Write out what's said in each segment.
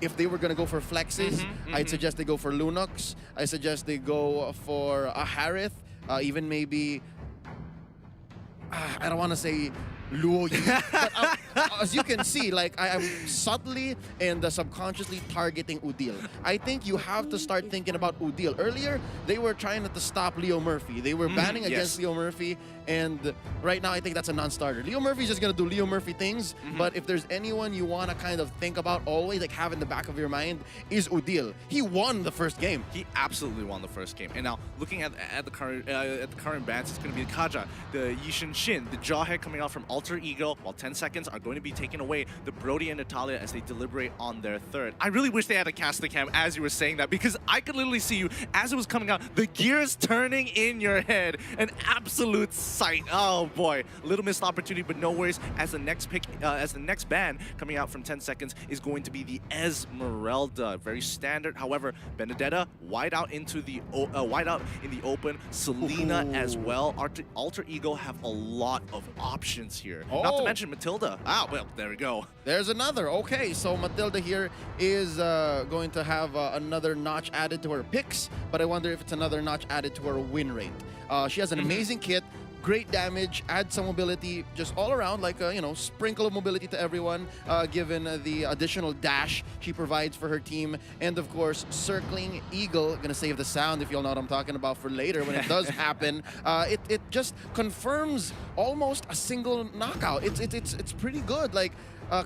if they were going to go for flexes, I'd suggest they go for Lunox. I suggest they go for a Harith, even maybe, I don't want to say Luo Yi, but as you can see, like I'm subtly and subconsciously targeting Udil. I think you have to start thinking about Udil. Earlier, they were trying to stop Leo Murphy. They were banning against Leo Murphy, and right now I think that's a non-starter. Leo Murphy's just gonna do Leo Murphy things, but if there's anyone you wanna kind of think about always, like have in the back of your mind, is Udil. He won the first game. He absolutely won the first game. And now, looking at the current bans, it's going to be the Kaja, the Yishin Shin, the Jawhead coming out from Alter Ego, while 10 seconds are going to be taken away. The Brody and Natalia as they deliberate on their third. I really wish they had a cast the cam as you were saying that, because I could literally see you as it was coming out, the gears turning in your head. An absolute sight. Oh boy, little missed opportunity, but no worries. As the next pick, as the next ban coming out from 10 seconds is going to be the Esmeralda. Very standard. However, Benedetta wide out into the wide out in the open. Selena as well. Alter Ego have a lot of options here. Not to mention Matilda. Ah, well, there we go. There's another. Okay, so Matilda here is going to have another notch added to her picks, but I wonder if it's another notch added to her win rate. She has an amazing kit. Great damage, add some mobility, just all around, like you know, sprinkle of mobility to everyone, given the additional dash she provides for her team, and of course, circling eagle. Gonna save the sound if you'll know what I'm talking about for later when it does happen. It just confirms almost a single knockout. It's pretty good. Like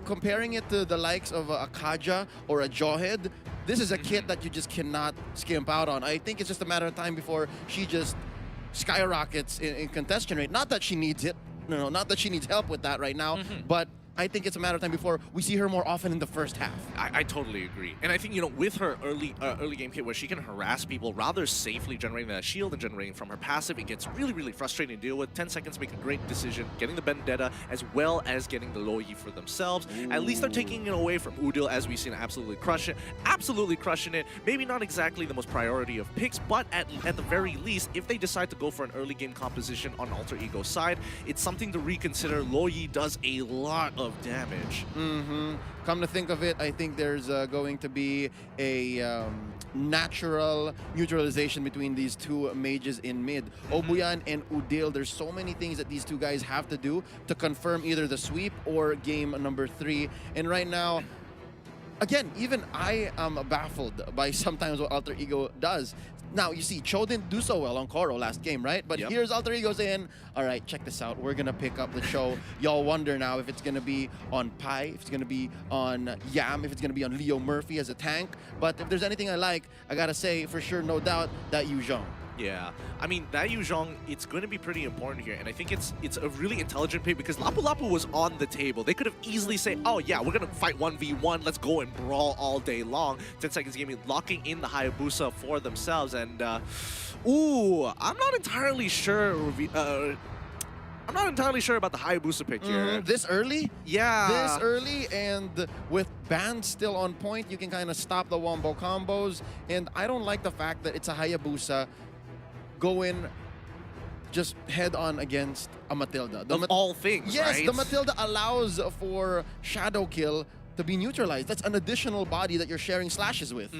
comparing it to the likes of a Kaja or a Jawhead, this is a kit that you just cannot skimp out on. I think it's just a matter of time before she just skyrockets in contestation rate. Not that she needs it, no, not that she needs help with that right now, but I think it's a matter of time before we see her more often in the first half. I totally agree. And I think, you know, with her early game kit where she can harass people rather safely, generating that shield and generating from her passive, it gets really, really frustrating to deal with. 10 seconds to make a great decision, getting the Vendetta as well as getting the Loyi for themselves. At least they're taking it away from Udil, as we've seen absolutely crush it. Absolutely crushing it. Maybe not exactly the most priority of picks, but at the very least, if they decide to go for an early game composition on Alter Ego's side, it's something to reconsider. Loyi does a lot of damage. Come to think of it, I think there's going to be a natural neutralization between these two mages in mid. Obuyan and Udil, there's so many things that these two guys have to do to confirm either the sweep or game number 3. And right now, again, even I am baffled by sometimes what Alter Ego does. Now, you see, Cho didn't do so well on Koro last game, right? But here's Alter Ego saying, all right, check this out. We're going to pick up the Cho. Y'all wonder now if it's going to be on Pai, if it's going to be on Yam, if it's going to be on Leo Murphy as a tank. But if there's anything I like, I got to say, for sure, no doubt, that Yu Zhong. Yeah, I mean, that Yu Zhong, it's going to be pretty important here, and I think it's a really intelligent pick because Lapu Lapu was on the table. They could have easily said, oh yeah, we're going to fight 1v1, let's go and brawl all day long. 10 seconds gaming, locking in the Hayabusa for themselves, and ooh, I'm not entirely sure about the Hayabusa pick here. This early? Yeah. This early, and with bans still on point, you can kind of stop the wombo combos, and I don't like the fact that it's a Hayabusa going just head-on against a Matilda. Of all things, yes, right? the Matilda allows for shadow kill to be neutralized. That's an additional body that you're sharing slashes with.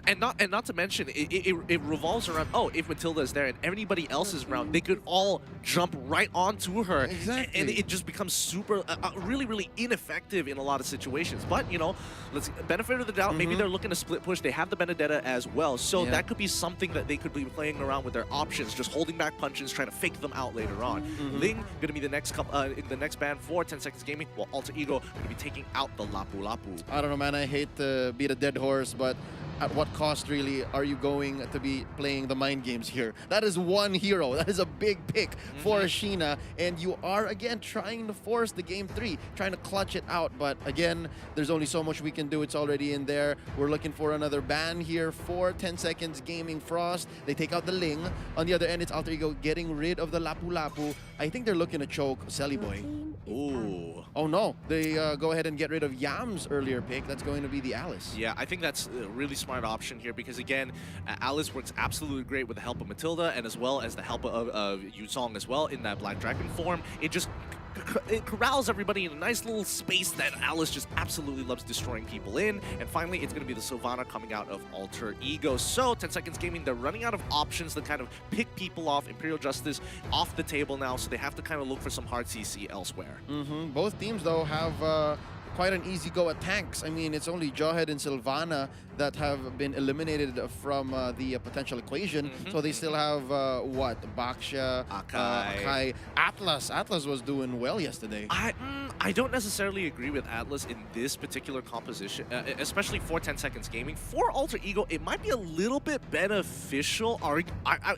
And not to mention, it revolves around, oh, if Matilda is there and anybody else is around, they could all jump right onto her. Exactly. And it just becomes super, really, really ineffective in a lot of situations. But, you know, let's benefit of the doubt, maybe they're looking to split push. They have the Benedetta as well. So that could be something that they could be playing around with their options, just holding back punches, trying to fake them out later on. Ling, going to be the next in the next ban for 10 Seconds Gaming, while Alter Ego going to be taking out the Lapu Lapu. I don't know, man. I hate to beat a dead horse, but at what cost, really, are you going to be playing the mind games here? That is one hero. That is a big pick for Ashina, and you are, again, trying to force the game 3, trying to clutch it out, but again, there's only so much we can do. It's already in there. We're looking for another ban here for 10 Seconds Gaming Frost. They take out the Ling. On the other end, it's Alter Ego getting rid of the Lapu Lapu. I think they're looking to choke Selly Boy. Ooh. Oh no, they go ahead and get rid of Yam's earlier pick. That's going to be the Alice. Yeah, I think that's a really smart option here because, again, Alice works absolutely great with the help of Matilda and as well as the help of Yu Zhong as well in that Black Dragon form. It just it corrals everybody in a nice little space that Atlas just absolutely loves destroying people in. And finally, it's going to be the Sylvana coming out of Alter Ego. So 10 Seconds Gaming, they're running out of options to kind of pick people off. Imperial Justice off the table now, so they have to kind of look for some hard CC elsewhere. Both teams, though, have quite an easy go at tanks. I mean, it's only Jawhead and Sylvana that have been eliminated from the potential equation. So they still have, what? Baksha, Akai, Atlas. Atlas was doing well yesterday. I don't necessarily agree with Atlas in this particular composition, especially for 10 Seconds Gaming. For Alter Ego, it might be a little bit beneficial.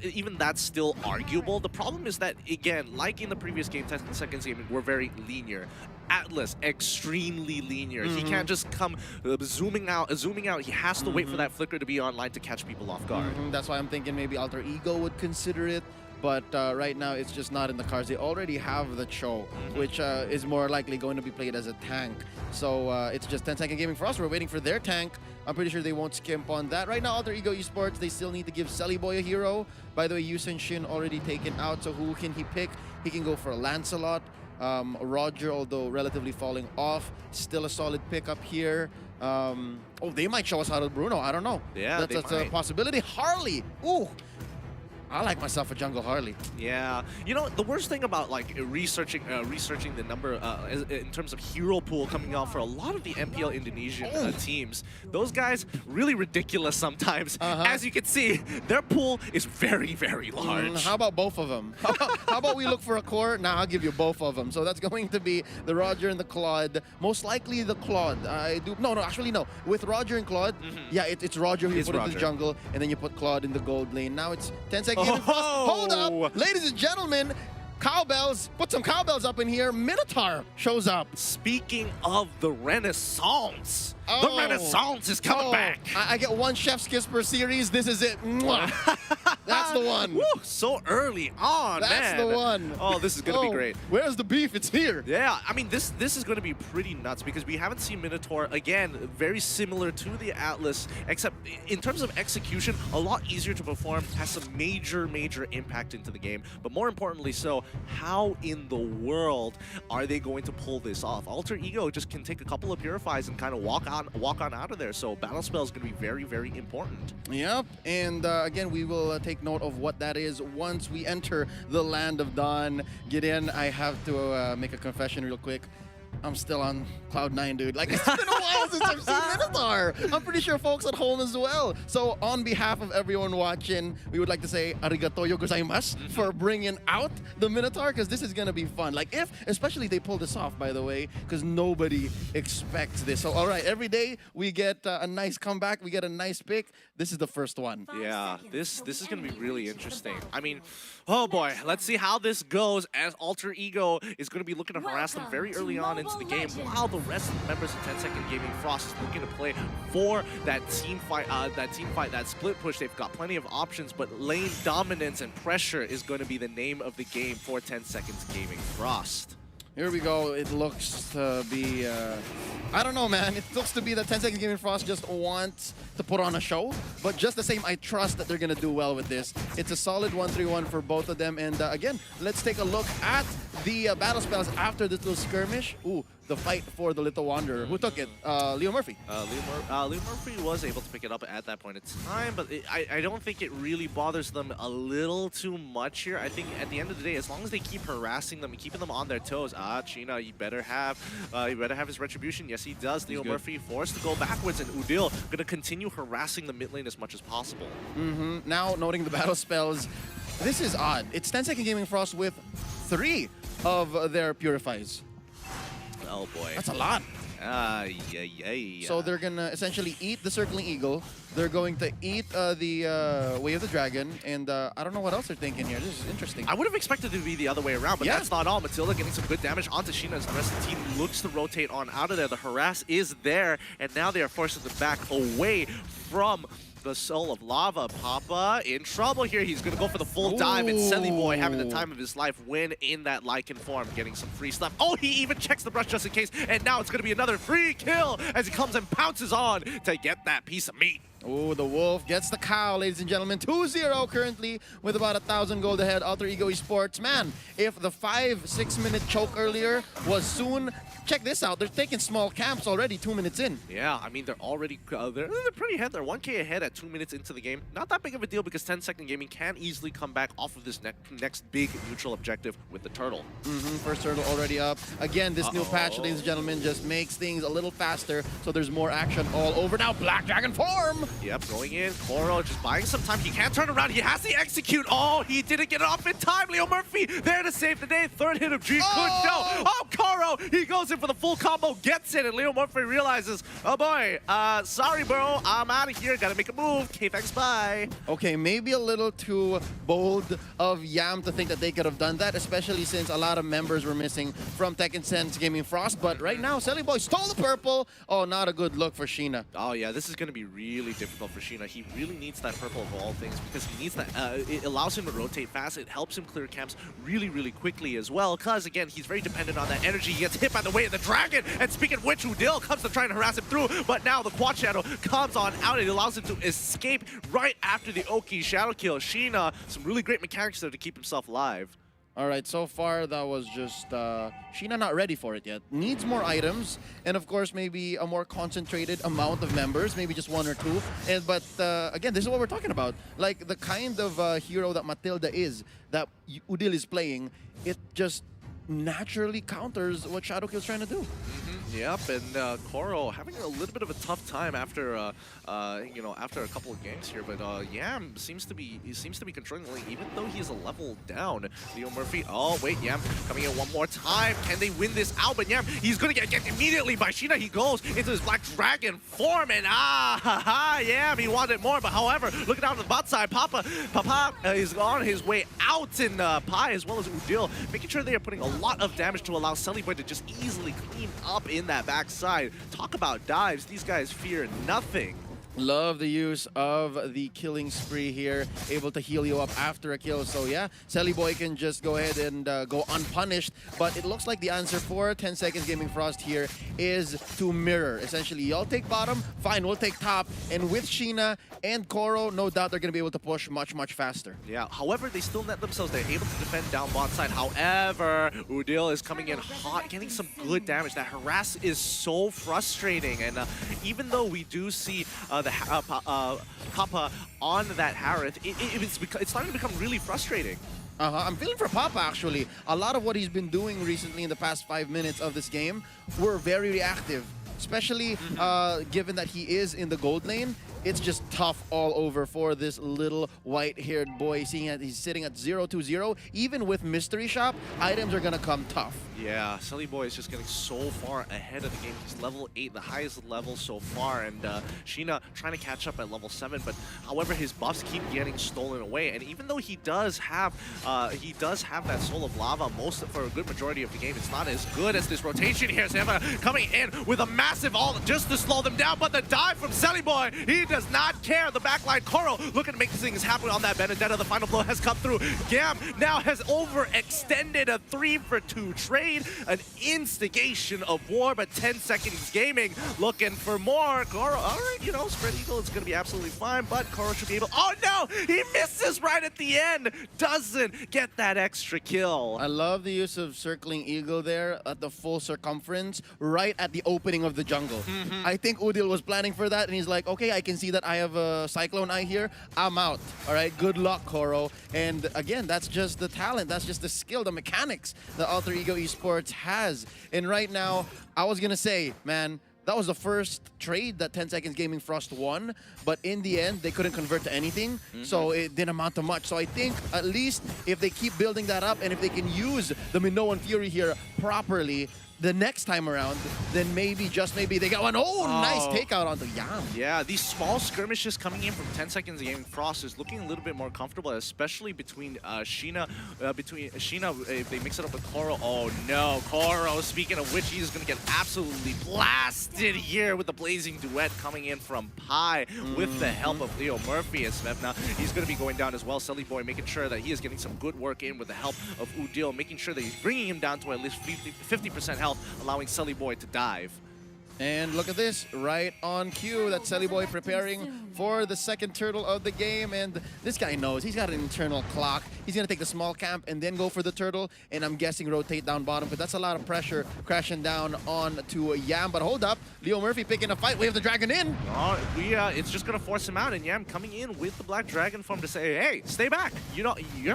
Even that's still arguable. The problem is that, again, like in the previous game, 10 Seconds Gaming were very linear. Atlas, extremely linear. He can't just come zooming out. He has to wait for that flicker to be online to catch people off guard. That's why I'm thinking maybe Alter Ego would consider it. But right now, it's just not in the cards. They already have the Cho, which is more likely going to be played as a tank. So it's just 10 Second Gaming for us. We're waiting for their tank. I'm pretty sure they won't skimp on that. Right now, Alter Ego Esports, they still need to give Selly Boy a hero. By the way, Yusen Shin already taken out, so who can he pick? He can go for a Lancelot. Roger, although relatively falling off, still a solid pickup here. Oh, they might show us how to Bruno. I don't know. Yeah, that's a possibility. Harley. Ooh. I like myself a jungle Harley. Yeah, you know, the worst thing about like researching the number in terms of hero pool coming out for a lot of the MPL Indonesian teams, those guys really ridiculous sometimes. As you can see, their pool is very, very large. How about both of them? How about we look for a core? Nah, I'll give you both of them. So that's going to be the Roger and the Claude. Most likely the Claude. Actually no. With Roger and Claude, yeah, it's Roger who you put in the jungle, and then you put Claude in the gold lane. Now it's 10 seconds. Hold up, ladies and gentlemen, cowbells, put some cowbells up in here. Minotaur shows up. Speaking of the Renaissance, the Renaissance is coming back. I get one chef's kiss per series. This is it. That's the one. Woo, so early on, That's the one. Oh, this is going to be great. Where's the beef? It's here. Yeah, I mean, this is going to be pretty nuts because we haven't seen Minotaur, again, very similar to the Atlas, except in terms of execution, a lot easier to perform, has some major, major impact into the game. But more importantly so, how in the world are they going to pull this off? Alter Ego just can take a couple of Purifies and kind of walk on out of there. So Battle Spell is going to be very, very important. Yep, and again, we will take note of what that is once we enter the Land of Dawn. Get in. I have to make a confession real quick. I'm still on Cloud 9, dude. Like, it's been a while since I've seen Minotaur. I'm pretty sure folks at home as well. So on behalf of everyone watching, we would like to say arigato gozaimasu for bringing out the Minotaur, because this is going to be fun. Like, especially if they pull this off, by the way, because nobody expects this. So, all right, every day we get a nice comeback. We get a nice pick. This is the first one. Yeah, this is going to be really interesting. I mean, oh boy, let's see how this goes as Alter Ego is going to be looking to harass them very early on into the game, while the rest of the members of 10 Second Gaming Frost is looking to play for that team fight, that split push. They've got plenty of options, but lane dominance and pressure is going to be the name of the game for 10 Seconds Gaming Frost. Here we go. It looks to be, I don't know, man. It looks to be that 10 Seconds Gaming Frost just wants to put on a show. But just the same, I trust that they're going to do well with this. It's a solid 1-3-1 for both of them. And again, let's take a look at the battle spells after this little skirmish. Ooh, the fight for the Little Wanderer. Who took it? Leo Murphy. Leo Murphy was able to pick it up at that point in time, but I don't think it really bothers them a little too much here. I think at the end of the day, as long as they keep harassing them and keeping them on their toes, China, you better have his retribution. Yes, he does. Leo Murphy forced to go backwards, and Udil going to continue harassing the mid lane as much as possible. Now, noting the battle spells, this is odd. It's 10 Second Gaming Frost with 3 of their Purifies. Oh boy. That's a lot. Yeah. So they're gonna essentially eat the Circling Eagle. They're going to eat the Way of the Dragon, and I don't know what else they're thinking here. This is interesting. I would have expected it to be the other way around, but that's not all. Matilda getting some good damage onto Sheena as the rest of the team looks to rotate on out of there. The harass is there, and now they are forced to back away from the Soul of Lava. Papa in trouble here. He's going to go for the full dive, and Selly Boy having the time of his life win in that Lycan form, getting some free stuff. Oh, he even checks the brush just in case, and now it's going to be another free kill as he comes and pounces on to get that piece of meat. Oh, the Wolf gets the cow, ladies and gentlemen. 2-0 currently with about 1,000 gold ahead. Alter Ego Esports. Man, if the 5-6 minute choke earlier was soon, check this out. They're taking small camps already 2 minutes in. Yeah, I mean, they're already, they're pretty ahead. They're 1K ahead at 2 minutes into the game. Not that big of a deal because 10-second gaming can easily come back off of this next big neutral objective with the turtle. First turtle already up. Again, this new patch, ladies and gentlemen, just makes things a little faster, so there's more action all over. Now, Black Dragon form! Yep, going in. Koro just buying some time. He can't turn around. He has to execute. Oh, he didn't get it off in time. Leo Murphy there to save the day. Third hit of G. Couldn't know. Oh, Koro! He goes in for the full combo, gets it, and Leo Murphy realizes, oh boy, sorry, bro. I'm out of here. Gotta make a move. K-Fax, bye. Okay, maybe a little too bold of Yam to think that they could have done that, especially since a lot of members were missing from Tekken Sense Gaming Frost. But right now, Selly Boy stole the purple. Oh, not a good look for Sheena. Oh yeah, this is going to be really difficult for Sheena. He really needs that purple of all things because he needs that. It allows him to rotate fast. It helps him clear camps really quickly as well. Because again, he's very dependent on that energy. He gets hit by the weight of the dragon. And speaking of which, Udil comes to try and harass him through. But now the quad shadow comes on out. It allows him to escape right after the Oki shadow kill. Sheena, some really great mechanics there to keep himself alive. All right, so far that was just Sheena not ready for it yet. Needs more items, and of course maybe a more concentrated amount of members, maybe just 1 or 2. But again, this is what we're talking about. Like the kind of hero that Matilda is, that Udil is playing, it just naturally counters what Shadowkill's trying to do. Yep, and Koro having a little bit of a tough time after, you know, after a couple of games here. But Yam seems to be controlling the lane, even though he's a level down. Leo Murphy, oh wait, Yam coming in one more time. Can they win this out? But Yam, he's gonna get immediately by Sheena. He goes into his Black Dragon form, and Yam, he wanted more. But however, looking down to the bot side, Papa is on his way out in Pi as well as Udil, making sure they are putting a lot of damage to allow Selly Boy to just easily clean up in that backside. Talk about dives. These guys fear nothing. Love the use of the killing spree here, able to heal you up after a kill. So yeah, Selly Boy can just go ahead and go unpunished. But it looks like the answer for 10 Seconds Gaming Frost here is to mirror. Essentially, y'all take bottom, fine, we'll take top. And with Sheena and Koro, no doubt they're going to be able to push much faster. Yeah, however, they still net themselves. They're able to defend down bot side. However, Udil is coming in hot, getting some good damage. That harass is so frustrating. And even though we do see Papa on that Harith, it's starting to become really frustrating. I'm feeling for Papa, actually. A lot of what he's been doing recently in the past 5 minutes of this game were very reactive, especially given that he is in the gold lane. It's just tough all over for this little white-haired boy, seeing that he's sitting at 0-2-0. Even with Mystery Shop, items are gonna come tough. Yeah, Selly Boy is just getting so far ahead of the game. He's level 8, the highest level so far, and Sheena trying to catch up at level 7. But however, his buffs keep getting stolen away. And even though he does have that Soul of Lava for a good majority of the game, it's not as good as this rotation here. Zema coming in with a massive ult just to slow them down. But the dive from Selly Boy, he does not care. The backline, Koro looking to make things happen on that Benedetta. The final blow has come through. Gam now has overextended a 3-for-2 trade. An instigation of war, but 10 Seconds Gaming looking for more. Koro, all right, you know, Spread Eagle is going to be absolutely fine, but Koro should be able... Oh no! He misses right at the end! Doesn't get that extra kill. I love the use of Circling Eagle there at the full circumference, right at the opening of the jungle. I think Udil was planning for that, and he's like, okay, I can see that I have a Cyclone Eye here. I'm out. All right, good luck, Koro. And again, that's just the talent. That's just the skill, the mechanics that Alter Ego Esports has. And right now, I was going to say, man, that was the first trade that 10 Seconds Gaming Frost won, but in the end, they couldn't convert to anything, so it didn't amount to much. So I think at least if they keep building that up and if they can use the Minoan Fury here properly, the next time around, then maybe, just maybe, they got one. Oh, nice takeout onto Yam. Yeah, these small skirmishes coming in from 10 Seconds Gaming Frost is looking a little bit more comfortable, especially between Sheena, if they mix it up with Koro. Oh no, Koro, speaking of which, he's going to get absolutely blasted here with the Blazing Duet coming in from Pi with the help of Leo Murphy and Svevna. He's going to be going down as well. Selly Boy making sure that he is getting some good work in with the help of Udil, making sure that he's bringing him down to at least 50% health, allowing Selly Boy to dive. And look at this, right on cue. That's Selly Boy preparing for the second turtle of the game. And this guy knows he's got an internal clock. He's going to take the small camp and then go for the turtle. And I'm guessing rotate down bottom, because that's a lot of pressure crashing down on to Yam. But hold up, Leo Murphy picking a fight. Wave the dragon in. It's just going to force him out. And Yam coming in with the black dragon form to say, hey, stay back. You're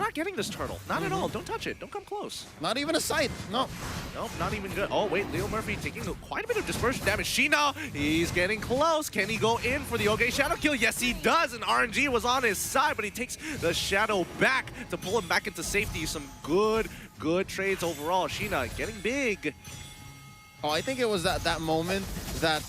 not getting this turtle. Not at all. Don't touch it. Don't come close. Not even a sight. No. Nope, not even good. Oh, wait, Leo Murphy taking quite a bit of dispersion damage. Sheena, he's getting close. Can he go in for the OK Shadow kill? Yes, he does. And RNG was on his side, but he takes the Shadow back to pull him back into safety. Some good trades overall. Sheena getting big. Oh, I think it was that moment that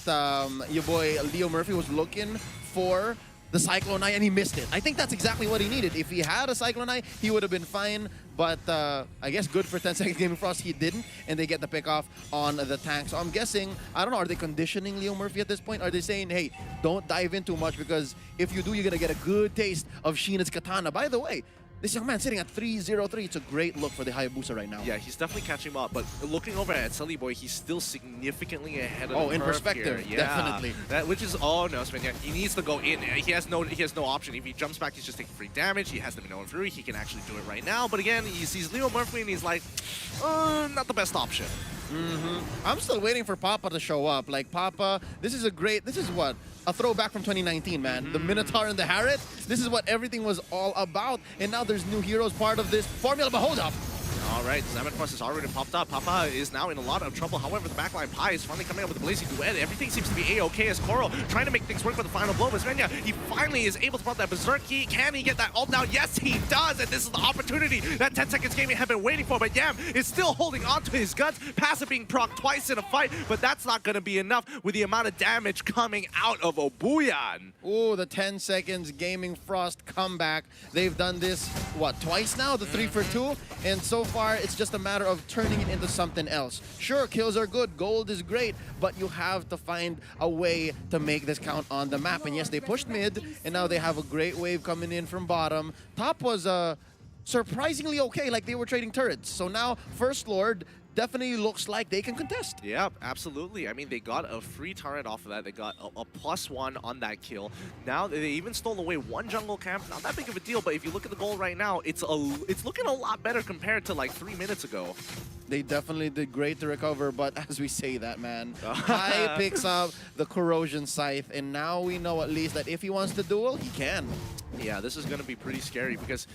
your boy Leo Murphy was looking for the Cyclone Eye, and he missed it. I think that's exactly what he needed. If he had a Cyclone Eye, he would have been fine. But I guess good for 10 seconds Gaming Frost, he didn't, and they get the pick off on the tank. So I'm guessing, I don't know, are they conditioning Leo Murphy at this point? Are they saying, hey, don't dive in too much, because if you do, you're gonna get a good taste of Sheena's katana. By the way, this young man sitting at 3-0-3. It's a great look for the Hayabusa right now. Yeah, he's definitely catching up. But looking over at Selly Boy, he's still significantly ahead of the in curve perspective, here. definitely. Which is, oh no, Sven, yeah, he needs to go in. He has no option. If he jumps back, he's just taking free damage. He has the Minoan Fury. He can actually do it right now. But again, he sees Leo Murphy and he's like, not the best option. I'm still waiting for Papa to show up. Like, Papa, this is what? A throwback from 2019, man. The Minotaur and the Harriet. This is what everything was all about. And now there's new heroes part of this formula, but hold up. All right, Zametfrost has already popped up. Papa is now in a lot of trouble. However, the backline Pi is finally coming up with a blazing duet. Everything seems to be A-OK as Koro trying to make things work for the final blow. But Svenja, he finally is able to put that Berserk key. Can he get that ult now? Yes, he does. And this is the opportunity that 10 seconds gaming have been waiting for. But Yam is still holding on to his guns. Passive being procced twice in a fight. But that's not going to be enough with the amount of damage coming out of Obuyan. Ooh, the 10 seconds Gaming Frost comeback. They've done this, what, twice now? The 3 for 2? And so far, it's just a matter of turning it into something else. Sure, kills are good, gold is great, but you have to find a way to make this count on the map. And yes, they pushed mid, and now they have a great wave coming in from bottom. Top was surprisingly okay, like they were trading turrets. So now, First Lord definitely looks like they can contest. Yeah, absolutely. I mean, they got a free turret off of that. They got a +1 on that kill. Now, they even stole away one jungle camp. Not that big of a deal, but if you look at the goal right now, it's looking a lot better compared to like 3 minutes ago. They definitely did great to recover, but as we say that, man, Kai picks up the Corrosion Scythe, and now we know at least that if he wants to duel, he can. Yeah, this is going to be pretty scary because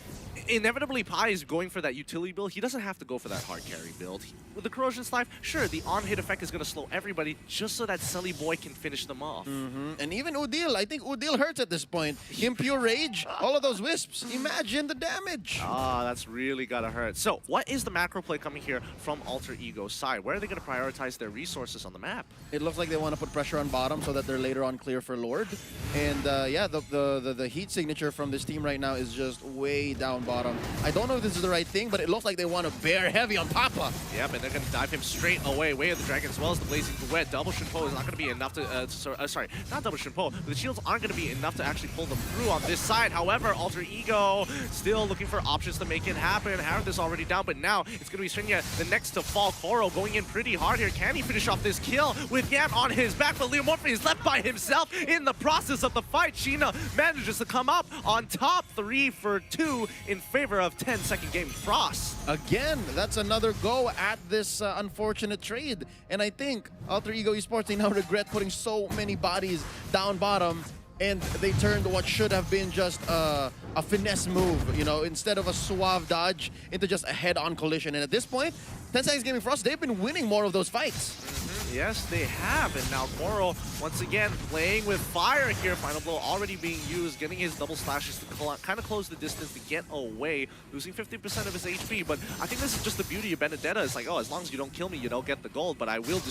inevitably Pi is going for that utility build. He doesn't have to go for that hard carry build. With the Corrosion Scythe, sure, the on-hit effect is going to slow everybody just so that Selly Boy can finish them off. And even Udil, I think Udil hurts at this point. Impure Rage, all of those wisps, imagine the damage. Ah, that's really got to hurt. So, what is the macro play coming here from Alter Ego's side? Where are they going to prioritize their resources on the map? It looks like they want to put pressure on bottom so that they're later on clear for Lord. And yeah, the heat signature from this team right now is just way down bottom. I don't know if this is the right thing, but it looks like they want to bear heavy on Papa. Yep, and they're going to dive him straight away. Way of the Dragon as well as the Blazing Duet. Double Shinpo is not going to be enough to... sorry, not Double Shinpo. The shields aren't going to be enough to actually pull them through on this side. However, Alter Ego still looking for options to make it happen. Harith is already down, but now it's going to be Srinya, the next to fall. Koro going in pretty hard here. Can he finish off this kill with Yam on his back? But Leo Murphy is left by himself in the process of the fight. Sheena manages to come up on top 3 for 2 in favor of 10-second Gaming Frost. Again, that's another go at this unfortunate trade. And I think Alter Ego Esports, they now regret putting so many bodies down bottom, and they turned what should have been just a finesse move, you know, instead of a suave dodge into just a head-on collision. And at this point, 10 Seconds Gaming Frost, they've been winning more of those fights. Yes, they have. And now Koro, once again, playing with fire here. Final blow already being used, getting his double slashes to kind of close the distance to get away, losing 50% of his HP. But I think this is just the beauty of Benedetta. It's like, oh, as long as you don't kill me, you don't get the gold, but I will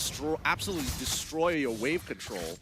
absolutely destroy your wave control.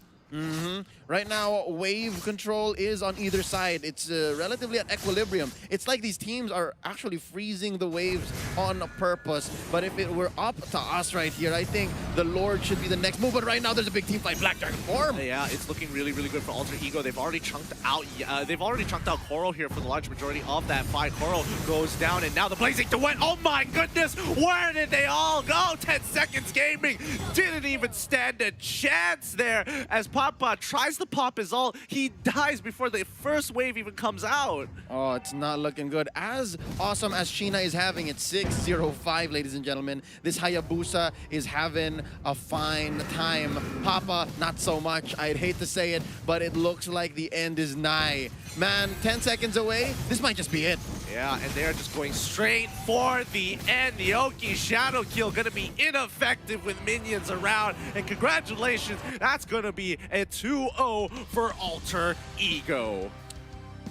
Right now, wave control is on either side. It's relatively at equilibrium. It's like these teams are actually freezing the waves on purpose. But if it were up to us right here, I think the Lord should be the next move. But right now, there's a big team fight. Black Dragon form. Yeah, it's looking really, really good for Alter Ego. They've already chunked out. They've already chunked out Coral here for the large majority of that fight. Coral goes down, and now the Blazing Duet. Oh my goodness, where did they all go? 10 Seconds Gaming didn't even stand a chance there as Papa tries to pop his ult. He dies before the first wave even comes out. Oh, it's not looking good. As awesome as Sheena is having it, 6-0-5, ladies and gentlemen. This Hayabusa is having a fine time. Papa, not so much. I'd hate to say it, but it looks like the end is nigh. Man, 10 seconds away, this might just be it. Yeah, and they're just going straight for the end. The Oki Shadow Kill gonna be ineffective with minions around. And congratulations, that's gonna be a 2-0 for Alter Ego.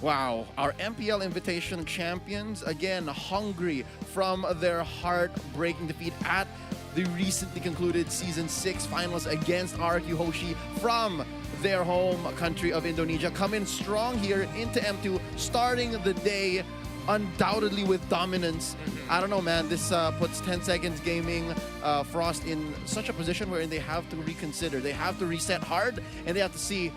Wow, our MPL Invitation champions, again, hungry from their heartbreaking defeat at the recently concluded Season 6 finals against RQ Hoshi from their home country of Indonesia. Come in strong here into M2, starting the day undoubtedly with dominance. I don't know, man. This puts 10 Seconds Gaming Frost in such a position wherein they have to reconsider. They have to reset hard, and they have to see,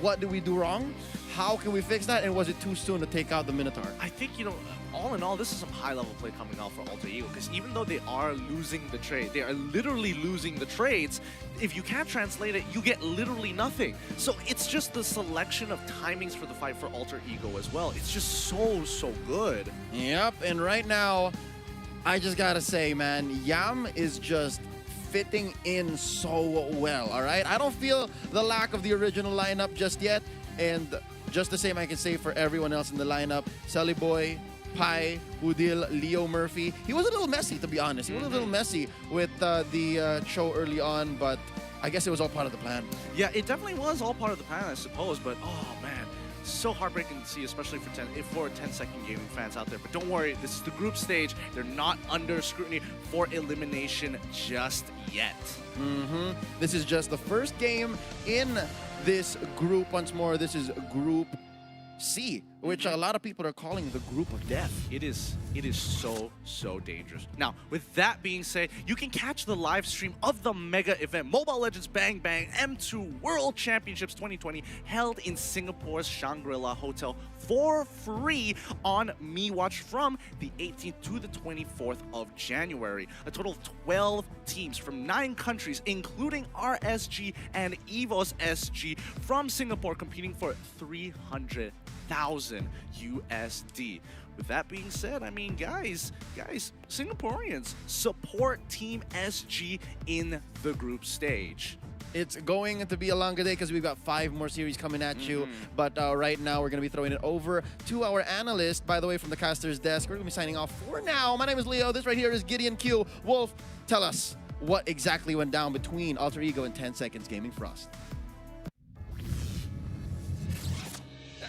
what did we do wrong? How can we fix that? And was it too soon to take out the Minotaur? I think, you know, all in all, this is some high-level play coming out for Alter Ego, because even though they are losing the trade, they are literally losing the trades. If you can't translate it, you get literally nothing. So it's just the selection of timings for the fight for Alter Ego as well. It's just so good. Yep, and right now, I just gotta say, man, Yam is just fitting in so well, all right? I don't feel the lack of the original lineup just yet, and just the same I can say for everyone else in the lineup. Sully Boy, Pai, Udil, Leo Murphy. He was a little messy, to be honest. He was a little messy with the show early on, but I guess it was all part of the plan. Yeah, it definitely was all part of the plan, I suppose, but oh man, so heartbreaking to see, especially for 10 Second Gaming fans out there. But don't worry, this is the group stage. They're not under scrutiny for elimination just yet. This is just the first game in this group. Once more, this is Group C, which a lot of people are calling the group of death. It is so dangerous. Now, with that being said, you can catch the live stream of the mega event, Mobile Legends Bang Bang M2 World Championships 2020, held in Singapore's Shangri-La Hotel for free on MeWatch from the 18th to the 24th of January. A total of 12 teams from 9 countries, including RSG and EVOS SG from Singapore, competing for 300,000 USD. With that being said, I mean, guys, Singaporeans, support Team SG in the group stage. It's going to be a longer day because we've got 5 more series coming at you. But right now, we're going to be throwing it over to our analyst, by the way, from the caster's desk. We're going to be signing off for now. My name is Leo. This right here is Gideon Q. Wolf, tell us what exactly went down between Alter Ego and 10 Seconds Gaming Frost.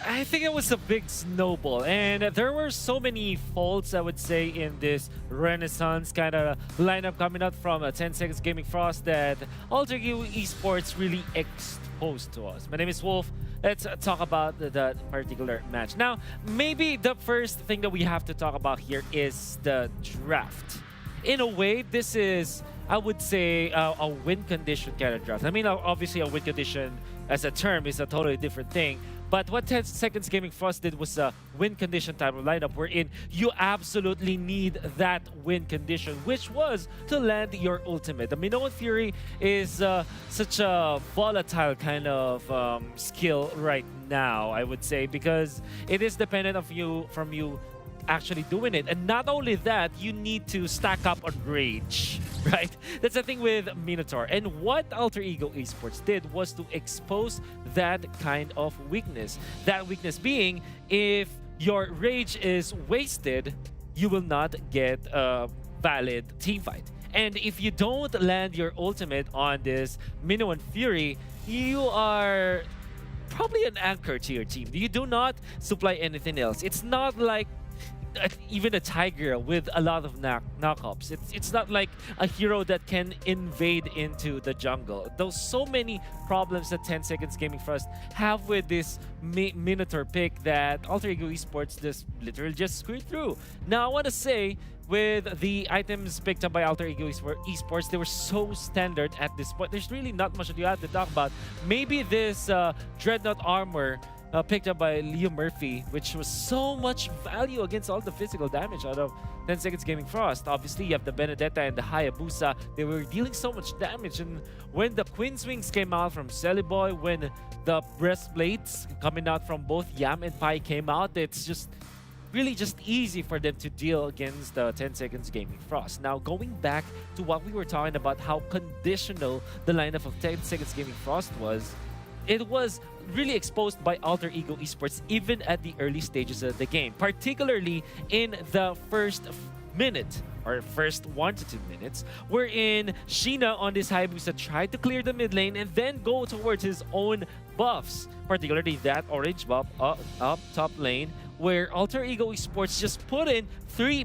I think it was a big snowball, and there were so many faults, I would say, in this Renaissance kind of lineup coming out from 10 Seconds Gaming Frost that Alter Ego Esports really exposed to us. My name is Wolf. Let's talk about that particular match. Now, maybe the first thing that we have to talk about here is the draft. In a way, this is, I would say, a win condition kind of draft. I mean, obviously, a win condition as a term is a totally different thing. But what 10 Seconds Gaming Frost did was a win condition type of lineup wherein you absolutely need that win condition, which was to land your ultimate. The Minoan Fury is such a volatile kind of skill right now, I would say, because it is dependent from you actually doing it. And not only that, you need to stack up on rage, right? That's the thing with Minotaur. And what Alter Ego Esports did was to expose that kind of weakness. That weakness being, if your rage is wasted, you will not get a valid team fight. And if you don't land your ultimate on this Minoan Fury, you are probably an anchor to your team. You do not supply anything else. It's not like even a Tiger with a lot of knockups. It's not like a hero that can invade into the jungle. Those so many problems that 10 Seconds Gaming Frost have with this Minotaur pick that Alter Ego Esports just literally just screwed through. Now I want to say, with the items picked up by Alter Ego Esports, they were so standard at this point. There's really not much that you have to talk about. Maybe this Dreadnought armor picked up by Leo Murphy, which was so much value against all the physical damage out of 10 Seconds Gaming Frost. Obviously, you have the Benedetta and the Hayabusa. They were dealing so much damage. And when the Queen's Wings came out from Celiboy, when the breastplates coming out from both Yam and Pai came out, it's just really just easy for them to deal against the 10 Seconds Gaming Frost. Now, going back to what we were talking about, how conditional the lineup of 10 Seconds Gaming Frost was, it was really exposed by Alter Ego Esports even at the early stages of the game, particularly in the first minute or first 1 to 2 minutes, wherein Sheena on this Hayabusa tried to clear the mid lane and then go towards his own buffs, particularly that orange buff up top lane, where Alter Ego Esports just put in 3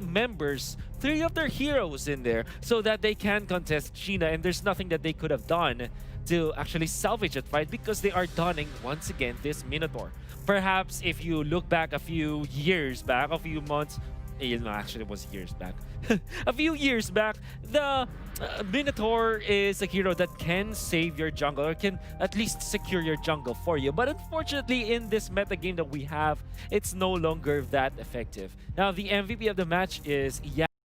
of their heroes in there so that they can contest Sheena, and there's nothing that they could have done to actually salvage that fight because they are donning once again this Minotaur. Perhaps if you look back a few years back, a few months, actually it was years back, a few years back, the Minotaur is a hero that can save your jungle or can at least secure your jungle for you. But unfortunately, in this meta game that we have, it's no longer that effective. Now, the MVP of the match is